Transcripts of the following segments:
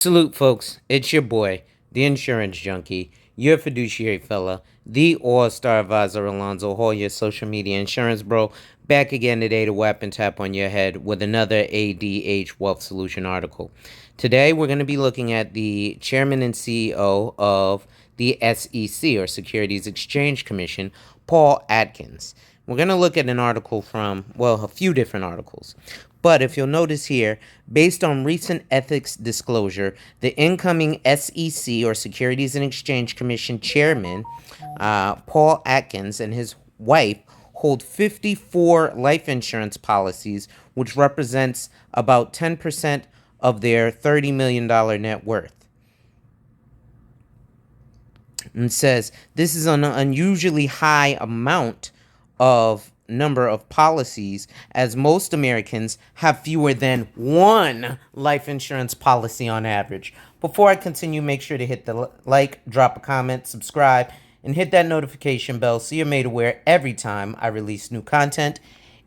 Salute, folks. It's your boy, the insurance junkie, your fiduciary fella, the all-star advisor Alonzo Hall, your social media insurance bro, back again today to whap and tap on your head with another ADH Wealth Solution article. Today, we're going to be looking at the chairman and CEO of the SEC, or Securities Exchange Commission, Paul Atkins. We're going to look at an article from, well, a few different articles. But if you'll notice here, based on recent ethics disclosure, the incoming SEC, or Securities and Exchange Commission chairman, Paul Atkins, and his wife hold 54 life insurance policies, which represents about 10% of their $30 million net worth. And says this is an unusually high amount of number of policies, as most Americans have fewer than one life insurance policy on average. Before I continue, make sure to hit the like, drop a comment, subscribe, and hit that notification bell so you're made aware every time I release new content.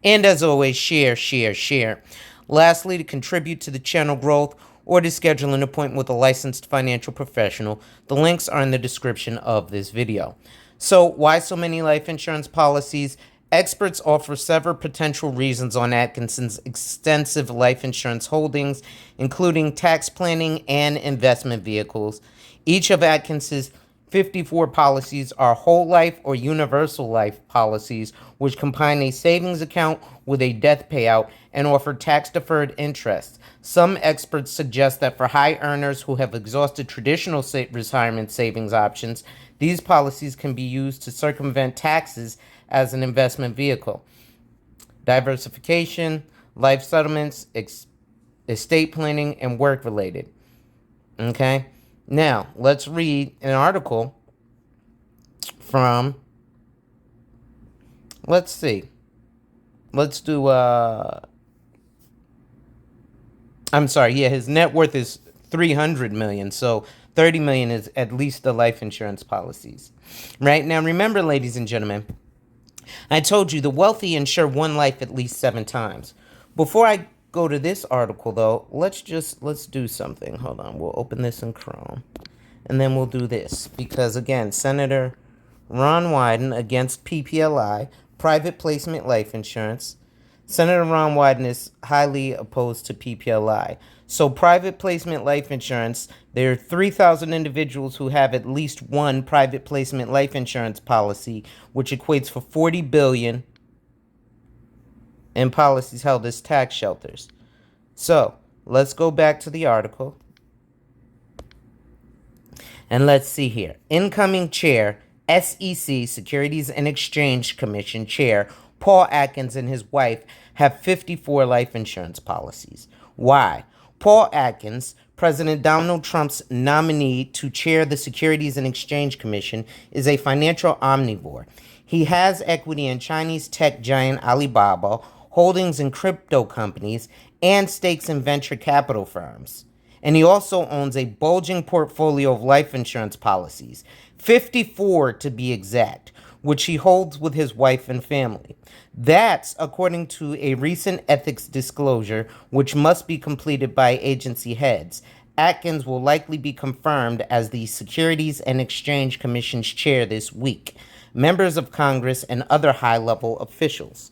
And as always, share. Lastly, to contribute to the channel growth or to schedule an appointment with a licensed financial professional, the links are in the description of this video. So, why so many life insurance policies? Experts offer several potential reasons on Atkinson's extensive life insurance holdings, including tax planning and investment vehicles. Each of Atkinson's 54 policies are whole life or universal life policies, which combine a savings account with a death payout and offer tax-deferred interest. Some experts suggest that for high earners who have exhausted traditional retirement savings options, these policies can be used to circumvent taxes as an investment vehicle. Diversification, life settlements, estate planning, and work-related. Okay? Now, let's read an article from, let's see. Let's do, his net worth is $300 million, so $30 million is at least the life insurance policies. Right? Now, remember, ladies and gentlemen, I told you the wealthy insure one life at least 7 times. Before I go to this article, though, let's do something. Hold on. We'll open this in Chrome. And then we'll do this. Because, again, Senator Ron Wyden against PPLI, private placement life insurance. Senator Ron Wyden is highly opposed to PPLI. So private placement life insurance, there are 3,000 individuals who have at least one private placement life insurance policy, which equates for $40 billion in policies held as tax shelters. So let's go back to the article. And let's see here. Incoming chair, SEC, Securities and Exchange Commission chair, Paul Atkins, and his wife have 54 life insurance policies. Why? Paul Atkins, President Donald Trump's nominee to chair the Securities and Exchange Commission, is a financial omnivore. He has equity in Chinese tech giant Alibaba, holdings in crypto companies, and stakes in venture capital firms. And he also owns a bulging portfolio of life insurance policies, 54 to be exact, which he holds with his wife and family. That's according to a recent ethics disclosure, which must be completed by agency heads. Atkins will likely be confirmed as the Securities and Exchange Commission's chair this week. Members of Congress and other high-level officials.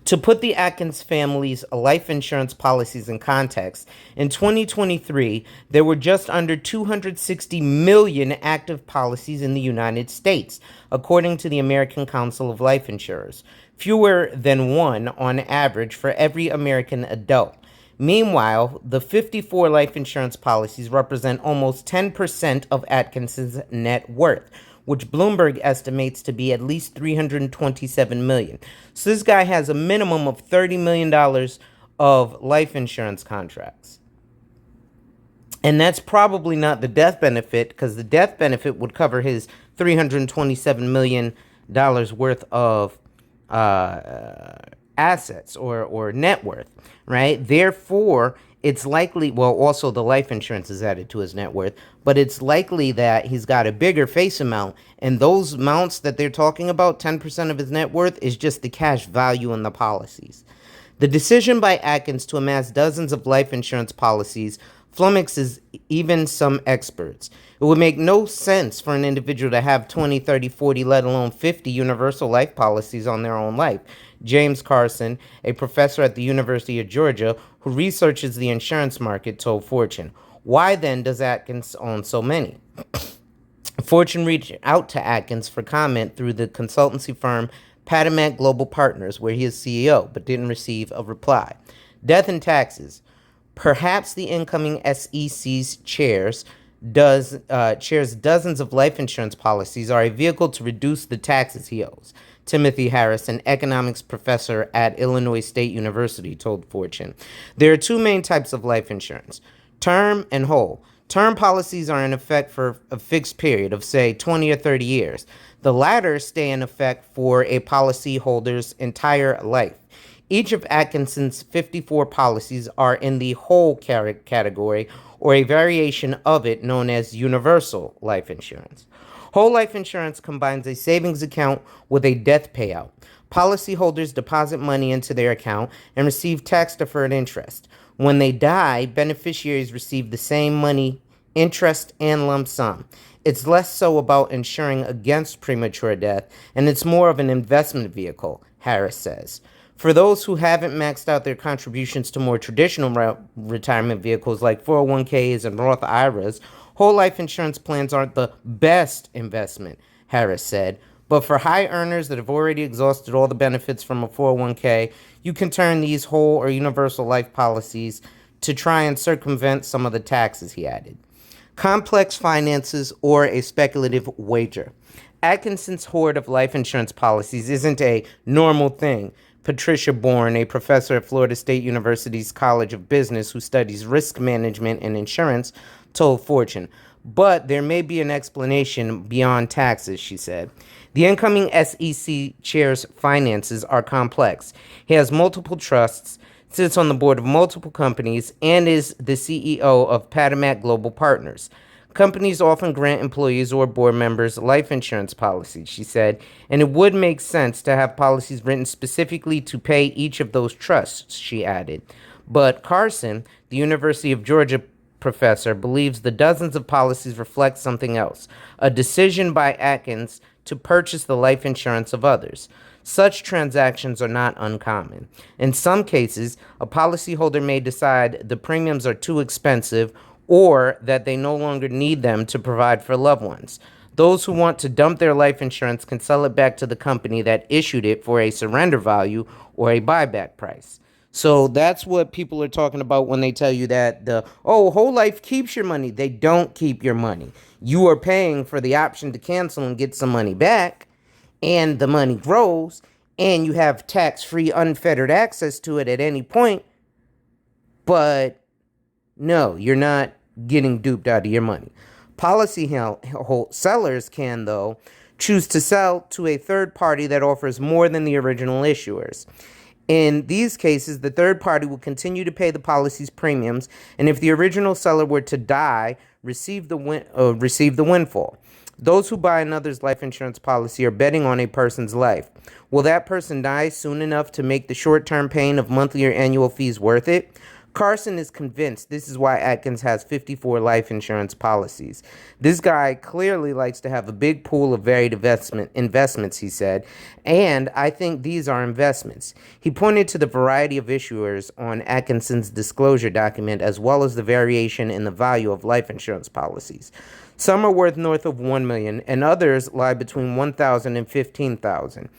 To put the Atkins family's life insurance policies in context, in 2023, there were just under 260 million active policies in the United States, according to the American Council of Life Insurers, fewer than one on average for every American adult. Meanwhile, the 54 life insurance policies represent almost 10% of Atkinson's net worth, which Bloomberg estimates to be at least $327 million. So this guy has a minimum of $30 million of life insurance contracts. And that's probably not the death benefit, because the death benefit would cover his $327 million worth of assets or net worth, right? Therefore, it's likely, well, also the life insurance is added to his net worth, but it's likely that he's got a bigger face amount, and those amounts that they're talking about, 10% of his net worth, is just the cash value in the policies. The decision by Atkins to amass dozens of life insurance policies flummoxes even some experts. It would make no sense for an individual to have 20, 30, 40, let alone 50 universal life policies on their own life. James Carson, a professor at the University of Georgia who researches the insurance market, told Fortune. Why then does Atkins own so many? Fortune reached out to Atkins for comment through the consultancy firm Patamat Global Partners, where he is CEO, but didn't receive a reply. Death and taxes. Perhaps the incoming SEC's chairs dozens of life insurance policies are a vehicle to reduce the taxes he owes. Timothy Harris, an economics professor at Illinois State University, told Fortune. There are two main types of life insurance: term and whole. Term policies are in effect for a fixed period of, say, 20 or 30 years. The latter stay in effect for a policyholder's entire life. Each of Atkinson's 54 policies are in the whole category, or a variation of it known as universal life insurance. Whole life insurance combines a savings account with a death payout. Policyholders deposit money into their account and receive tax-deferred interest. When they die, beneficiaries receive the same money, interest, and lump sum. It's less so about insuring against premature death, and it's more of an investment vehicle, Harris says. For those who haven't maxed out their contributions to more traditional retirement vehicles like 401ks and Roth IRAs, whole life insurance plans aren't the best investment, Harris said. But for high earners that have already exhausted all the benefits from a 401k, you can turn these whole or universal life policies to try and circumvent some of the taxes, he added. Complex finances or a speculative wager. Atkinson's hoard of life insurance policies isn't a normal thing. Patricia Bourne, a professor at Florida State University's College of Business who studies risk management and insurance, told Fortune. But there may be an explanation beyond taxes, she said. The incoming SEC chair's finances are complex. He has multiple trusts, sits on the board of multiple companies, and is the CEO of Patamat Global Partners. Companies often grant employees or board members life insurance policies, she said, and it would make sense to have policies written specifically to pay each of those trusts, she added. But Carson, the University of Georgia professor, believes the dozens of policies reflect something else, a decision by Atkins to purchase the life insurance of others. Such transactions are not uncommon. In some cases, a policyholder may decide the premiums are too expensive or that they no longer need them to provide for loved ones. Those who want to dump their life insurance can sell it back to the company that issued it for a surrender value or a buyback price. So that's what people are talking about when they tell you that whole life keeps your money. They don't keep your money. You are paying for the option to cancel and get some money back, and the money grows, and you have tax-free, unfettered access to it at any point. But no, you're not getting duped out of your money. Policy sellers can, though, choose to sell to a third party that offers more than the original issuers. In these cases, the third party will continue to pay the policy's premiums, and if the original seller were to die, receive the windfall. Those who buy another's life insurance policy are betting on a person's life. Will that person die soon enough to make the short-term pain of monthly or annual fees worth it? Carson is convinced this is why Atkins has 54 life insurance policies. This guy clearly likes to have a big pool of varied investments, he said, and I think these are investments. He pointed to the variety of issuers on Atkinson's disclosure document as well as the variation in the value of life insurance policies. Some are worth north of $1 million, and others lie between $1,000 and $15,000.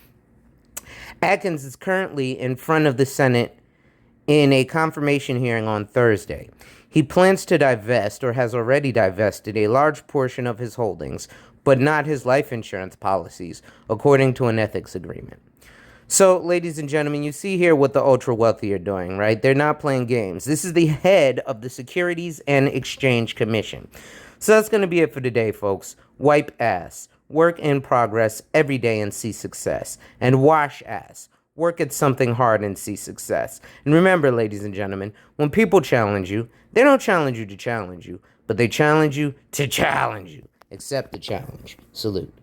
Atkins is currently in front of the Senate in a confirmation hearing on Thursday. He plans to divest, or has already divested, a large portion of his holdings, but not his life insurance policies, according to an ethics agreement. So, ladies and gentlemen, you see here what the ultra wealthy are doing, right? They're not playing games. This is the head of the Securities and Exchange Commission. So that's going to be it for today, folks. Wipe ass. Work in progress every day and see success. And wash ass. Work at something hard and see success. And remember, ladies and gentlemen, when people challenge you, they don't challenge you to challenge you, but they challenge you to challenge you. Accept the challenge. Salute.